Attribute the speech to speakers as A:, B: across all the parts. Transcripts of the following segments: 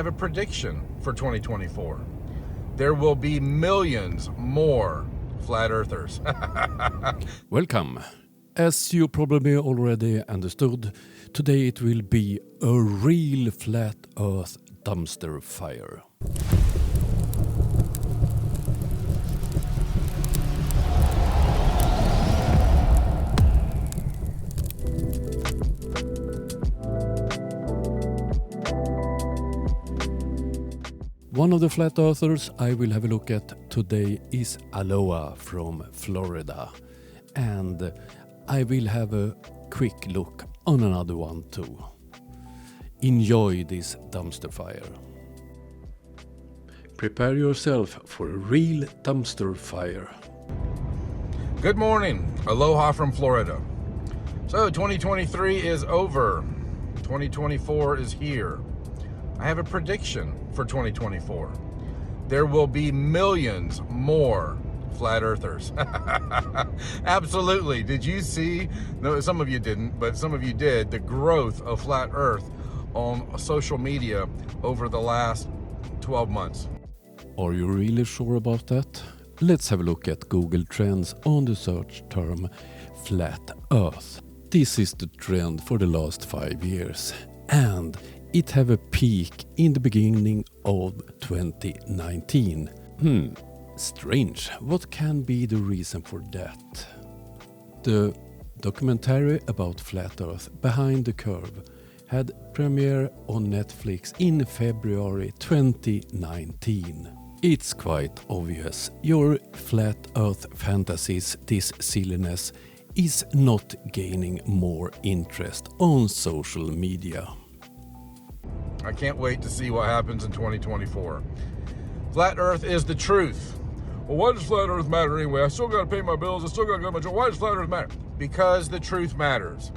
A: have a prediction for 2024. There will be millions more flat earthers.
B: Welcome. As you probably already understood, today it will be a real flat earth dumpster fire. One of the flat earthers I will have a look at today is Aloha from Florida, and I will have a quick look on another one too. Enjoy this dumpster fire. Prepare yourself for a real dumpster fire.
A: Good morning, Aloha from Florida. So 2023 is over. 2024 is here. I have a prediction for 2024. There will be millions more flat earthers. Absolutely. Did you see? No, some of you didn't, but some of you did. The growth of flat earth on social media over the last 12 months.
B: Are you really sure about that? Let's have a look at Google Trends on the search term flat earth. This is the trend for the last 5 years, and it have a peak in the beginning of 2019. Strange. What can be the reason for that? The documentary about flat earth, Behind the Curve, had premiere on Netflix in February 2019. It's quite obvious. Your flat earth fantasies, this silliness, is not gaining more interest on social media.
A: I can't wait to see what happens in 2024. Flat earth is the truth. Well, why does flat earth matter anyway? I still gotta pay my bills, I still gotta go to my job. Why does flat earth matter? Because the truth matters.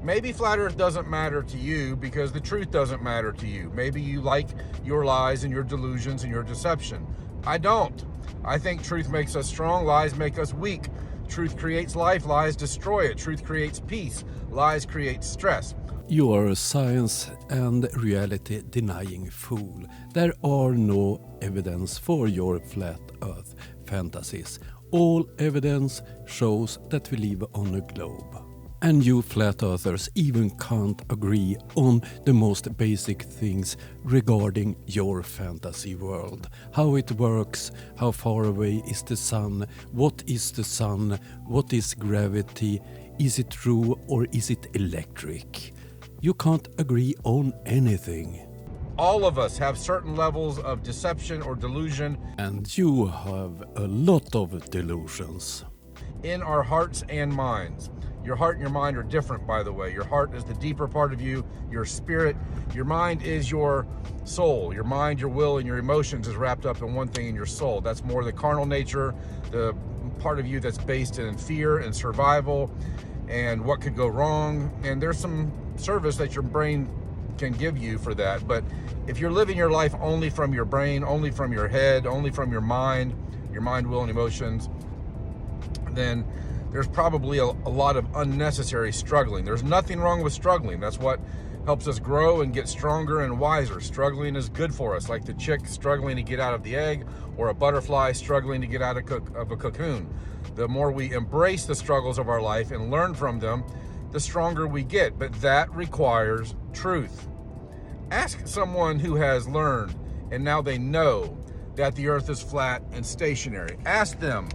A: Maybe flat earth doesn't matter to you because the truth doesn't matter to you. Maybe you like your lies and your delusions and your deception. I don't. I think truth makes us strong, lies make us weak. Truth creates life, lies destroy it. Truth creates peace, lies create stress.
B: You are a science and reality denying fool. There are no evidence for your flat earth fantasies. All evidence shows that we live on a globe. And you flat earthers even can't agree on the most basic things regarding your fantasy world. How it works, how far away is the sun, what is the sun, what is gravity, is it true or is it electric? You can't agree on anything.
A: All of us have certain levels of deception or delusion.
B: And you have a lot of delusions.
A: In our hearts and minds. Your heart and your mind are different, by the way. Your heart is the deeper part of you, your spirit. Your mind is your soul. Your mind, your will, and your emotions is wrapped up in one thing in your soul. That's more the carnal nature, the part of you that's based in fear and survival and what could go wrong. And there's some service that your brain can give you for that. But if you're living your life only from your brain, only from your head, only from your mind, will, and emotions, then there's probably a lot of unnecessary struggling. There's nothing wrong with struggling. That's what helps us grow and get stronger and wiser. Struggling is good for us, like the chick struggling to get out of the egg or a butterfly struggling to get out of a cocoon. The more we embrace the struggles of our life and learn from them, the stronger we get. But that requires truth. Ask someone who has learned and now they know that the earth is flat and stationary. Ask them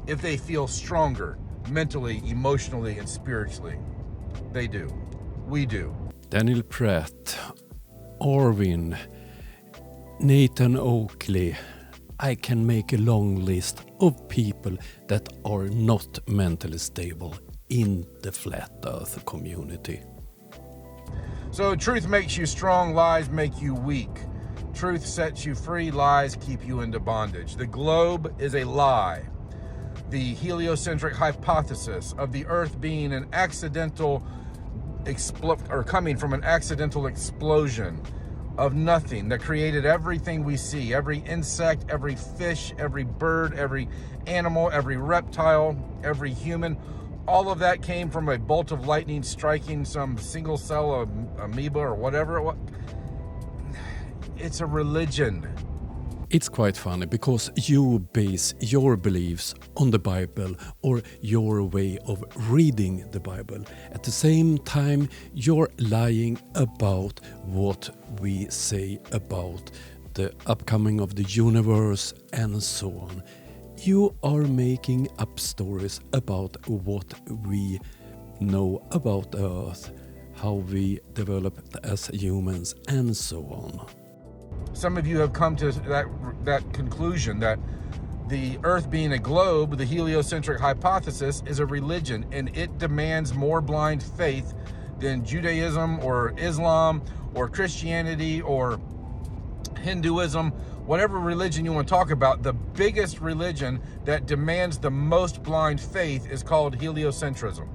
A: if they feel stronger mentally, emotionally, and spiritually. They do. We do.
B: Daniel Pratt, Orvin, Nathan Oakley. I can make a long list of people that are not mentally stable in the flat earth community.
A: So truth makes you strong, lies make you weak. Truth sets you free, lies keep you into bondage. The globe is a lie. The heliocentric hypothesis of the earth being an accidental coming from an accidental explosion of nothing that created everything we see, every insect, every fish, every bird, every animal, every reptile, every human. All of that came from a bolt of lightning striking some single cell amoeba or whatever it was. It's a religion.
B: It's quite funny because you base your beliefs on the Bible or your way of reading the Bible. At the same time, you're lying about what we say about the upcoming of the universe and so on. You are making up stories about what we know about the Earth, how we developed as humans and so on.
A: Some of you have come to that conclusion that the Earth being a globe, the heliocentric hypothesis, is a religion, and it demands more blind faith than Judaism or Islam or Christianity or Hinduism, whatever religion you want to talk about. The biggest religion that demands the most blind faith is called heliocentrism.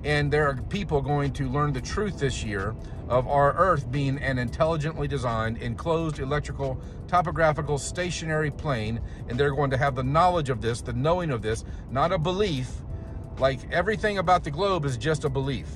A: And there are people going to learn the truth this year of our Earth being an intelligently designed, enclosed electrical, topographical, stationary plane, and they're going to have the knowledge of this, the knowing of this, not a belief. Like everything about the globe is just a belief.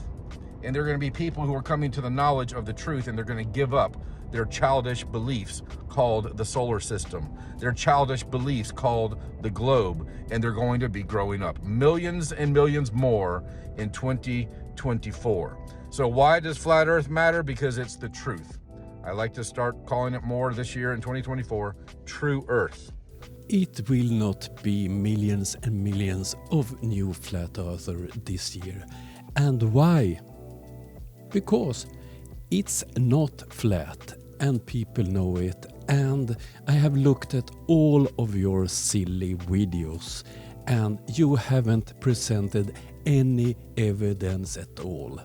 A: And there are going to be people who are coming to the knowledge of the truth, and they're going to give up their childish beliefs called the solar system, their childish beliefs called the globe, and they're going to be growing up. Millions and millions more in 2024. So why does flat Earth matter? Because it's the truth. I like to start calling it more this year in 2024, True Earth.
B: It will not be millions and millions of new flat earthers this year. And why? Because it's not flat and people know it, and I have looked at all of your silly videos and you haven't presented any evidence at all.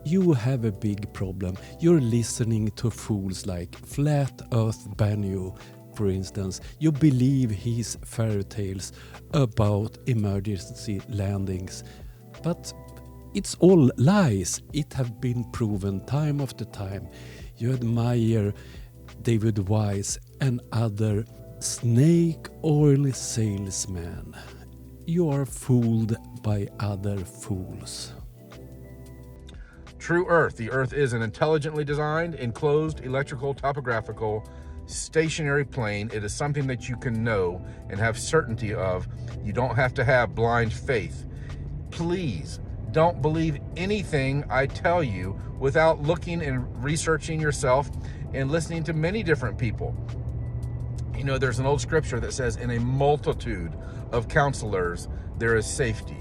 B: You have a big problem. You're listening to fools like Flat Earth Banyu, for instance. You believe his fairy tales about emergency landings, but it's all lies. It have been proven time after time. You admire David Wise and other snake oil salesmen. You are fooled by other fools.
A: True Earth. The Earth is an intelligently designed, enclosed, electrical, topographical, stationary plane. It is something that you can know and have certainty of. You don't have to have blind faith. Please don't believe anything I tell you without looking and researching yourself and listening to many different people. You know, there's an old scripture that says, in a multitude of counselors, there is safety.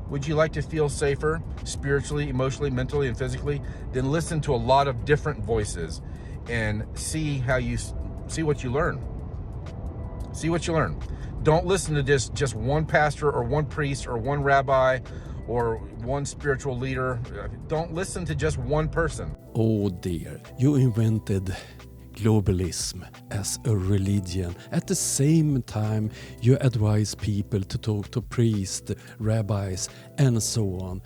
A: Would you like to feel safer spiritually, emotionally, mentally, and physically? Then listen to a lot of different voices and see what you learn. See what you learn. Don't listen to just one pastor or one priest or one rabbi or one spiritual leader. Don't listen to just one person.
B: Oh dear, you invented globalism as a religion. At the same time, you advise people to talk to priests, rabbis, and so on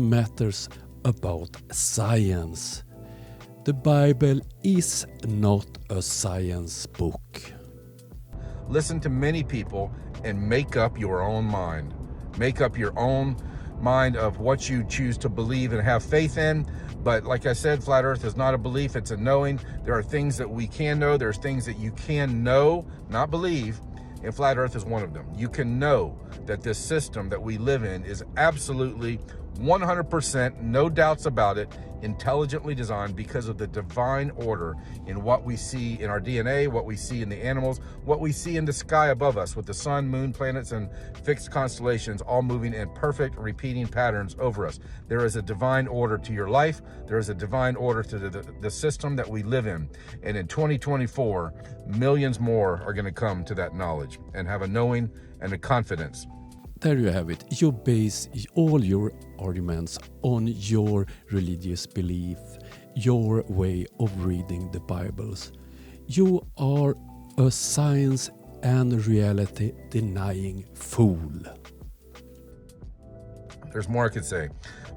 B: matters about science. The Bible is not a science book.
A: Listen to many people and make up your own mind. Make up your own mind of what you choose to believe and have faith in. But like I said, flat Earth is not a belief, it's a knowing. There are things that we can know. There's things that you can know, not believe. And flat Earth is one of them. You can know that this system that we live in is absolutely 100%, no doubts about it, intelligently designed because of the divine order in what we see in our DNA, what we see in the animals, what we see in the sky above us with the sun, moon, planets, and fixed constellations all moving in perfect repeating patterns over us. There is a divine order to your life. There is a divine order to the system that we live in. And in 2024, millions more are going to come to that knowledge and have a knowing and a confidence.
B: There you have it. You base all your arguments on your religious belief, your way of reading the Bibles. You are a science and reality denying fool.
A: There's more I could say,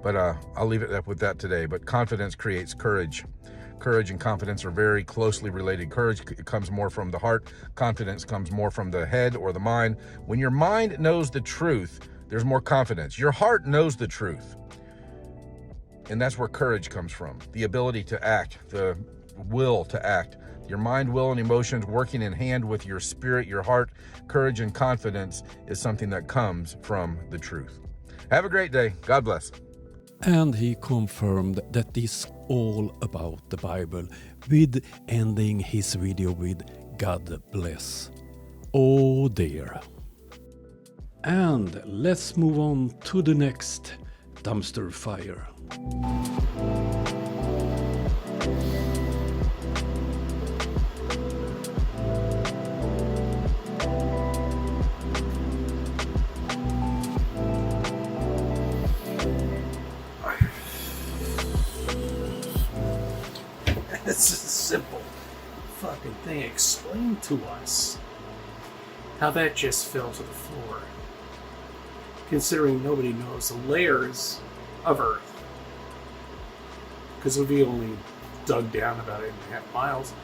A: but I'll leave it up with that today. But confidence creates courage. Courage and confidence are very closely related. Courage comes more from the heart. Confidence comes more from the head or the mind. When your mind knows the truth, there's more confidence. Your heart knows the truth. And that's where courage comes from. The ability to act, the will to act, Your mind, will, and emotions working in hand with your spirit, your heart, courage, and confidence is something that comes from the truth. Have a great day. God bless.
B: And he confirmed that this all about the Bible, with ending his video with God bless. Oh dear. And let's move on to the next dumpster fire.
C: It's a simple fucking thing. Explain to us how that just fell to the floor. Considering nobody knows the layers of Earth. Because if we only dug down about 8.5 miles.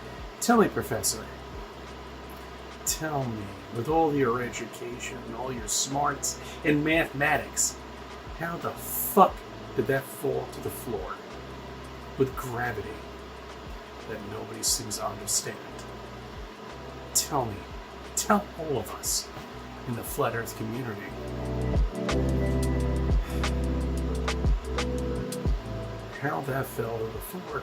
C: Tell me, Professor. Tell me, with all your education and all your smarts in mathematics, how the fuck did that fall to the floor with gravity that nobody seems to understand? Tell me, tell all of us in the Flat Earth community. How that fell to the floor.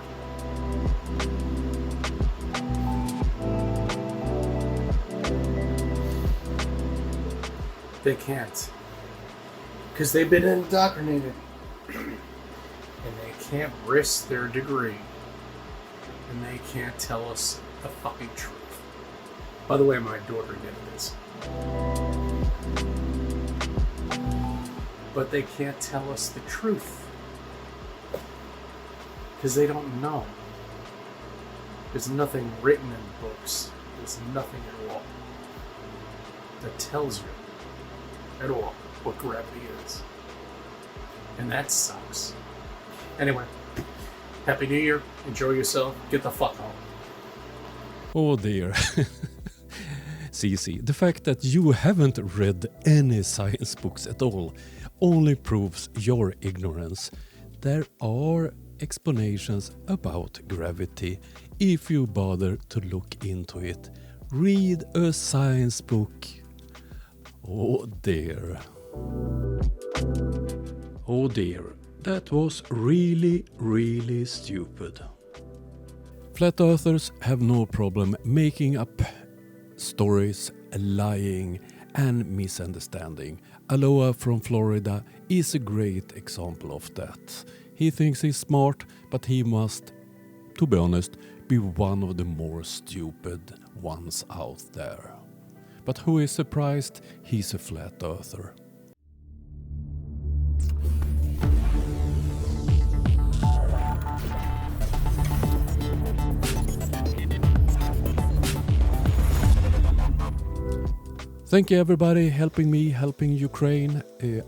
C: They can't. Because they've been indoctrinated. And they can't risk their degree. And they can't tell us the fucking truth. By the way, my daughter did this. But they can't tell us the truth. Because they don't know. There's nothing written in books. There's nothing at all that tells you at all what gravity is. And that sucks. Anyway, Happy New Year. Enjoy yourself. Get the fuck home.
B: Oh dear. CC, the fact that you haven't read any science books at all only proves your ignorance. There are explanations about gravity if you bother to look into it. Read a science book. Oh dear. Oh dear. That was really, really stupid. Flat earthers have no problem making up stories, lying and misunderstanding. Aloha from Florida is a great example of that. He thinks he's smart, but he must, to be honest, be one of the more stupid ones out there. But who is surprised? He's a flat earther. Thank you everybody helping me, helping Ukraine.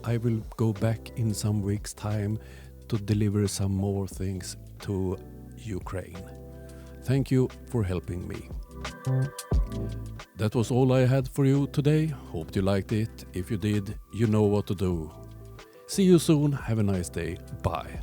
B: I will go back in some weeks' time to deliver some more things to Ukraine. Thank you for helping me. That was all I had for you today. Hope you liked it. If you did, you know what to do. See you soon. Have a nice day. Bye.